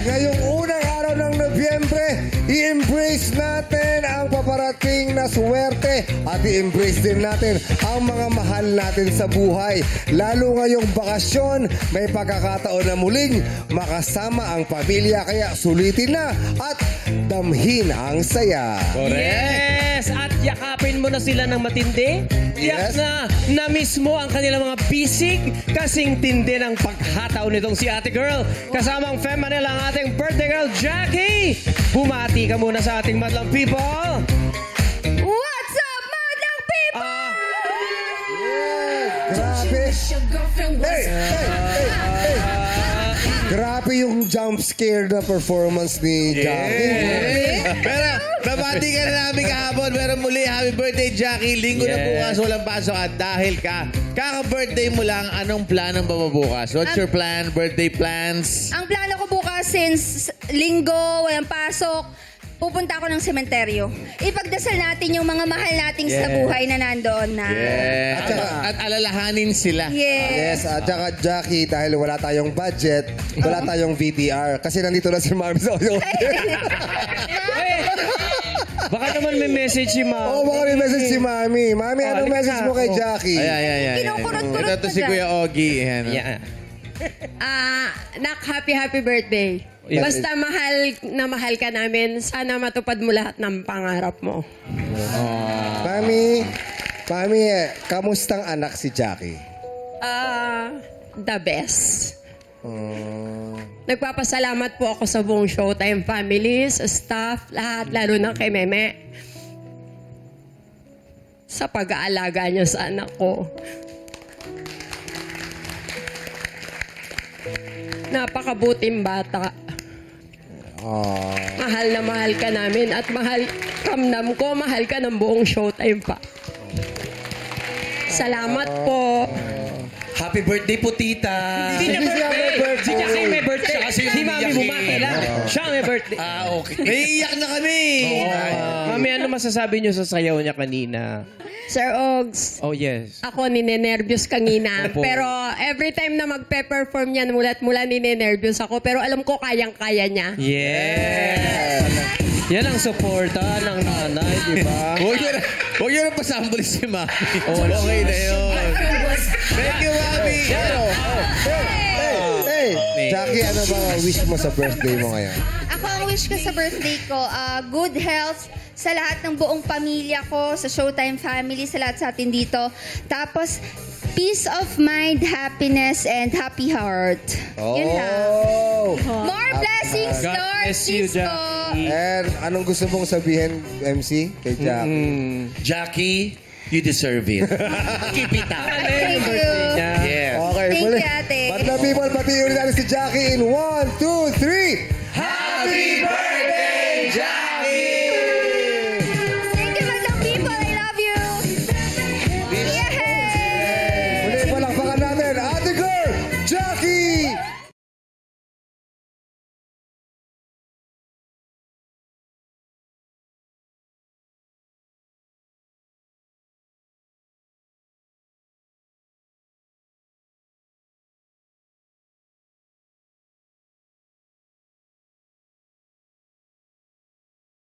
Ngayong unang araw ng Nobyembre, i-embrace natin ang paparating na swerte at i-embrace din natin ang mga mahal natin sa buhay. Lalo ngayong bakasyon, may pagkakataon na muling makasama ang pamilya. Kaya sulitin na at damhin ang saya. Yes! At yakapin mo na sila ng matindi. Yes. Yak na mismo ang kanilang mga bisig kasing tindi ng paghataw nitong si Ate Girl. Kasama ang Fem Manila ang ating birthday girl, Jackie. Bumati ka muna sa ating madlang people. What's up, madlang people? Grabe. Hey, hey, hey, hey. Grabe yung jump scare na performance ni Jackie. Pero, nabati ka na namin kahapon. Pero muli, happy birthday, Jackie. Linggo na Yes. bukas, walang pasok. At dahil kaka-birthday mo lang, anong planong ba mabukas? What's your plan? Birthday plans? Ang plano ko bukas, since linggo, walang pasok, pupunta ako ng sementeryo. Ipagdasal natin yung mga mahal nating sa buhay na nandoon na. Yeah. At alalahanin sila. Yes, Yes. at saka Jackie, dahil wala tayong budget, wala tayong VTR. Kasi nandito na si Mami sa audio. Baka naman may message si Ma'am. Oo, baka may message si Mami. Mami, anong halika message na. mo kay Jackie? Ayan. Kinukurot-kurot Ito pa si dyan. Kuya Ogie. Ayan. Yeah. Nak, happy birthday. Yes. Basta mahal ka namin, sana matupad mo lahat ng pangarap mo. Mami, kamustang anak si Jackie? The best. Nagpapasalamat po ako sa buong Showtime family, sa staff, lahat, lalo na kay Meme. Sa pag-aalaga niyo sa anak ko. Napakabuting bata. Mahal na mahal ka namin at mahal kamnam ko, mahal ka ng buong Showtime pa. Salamat po. Happy birthday po, tita. Hindi niya Hindi siya may birthday. birthday. Si Jackie may birthday. Siya kasi Si Mami umiyak bumati eh. lang. Siya may birthday. Okay. Naiiyak na kami. Mami, ano masasabi niyo sa sayaw niya kanina? Sir Ogs, Oh, yes. ako ninenervyos kanina. Opo. Pero every time na magpe-perform yan, mulat-mula ninenervyos ako. Pero alam ko kayang-kaya niya. Yes. Yan ang suporta ng nanay, di ba? Huwag nyo na pasambol si Mami. Okay na yun. Thank you, Mami. Hey, Jackie, ano ba ang wish mo sa birthday mo ngayon? Ako ang wish ko sa birthday ko, good health sa lahat ng buong pamilya ko, sa Showtime family, sa lahat sa atin dito. Tapos, peace of mind, happiness, and happy heart. Yun lang. Oh! More blessings, God Lord. bless you, Please po. Jackie. And anong gusto mong sabihin, MC, kay Jackie? Jackie, you deserve it. Keep it up. Thank you. Yes. Okay, Thank muli. you, ate. Madlang people, pati ulit natin si Jackie in 1, 2, 3.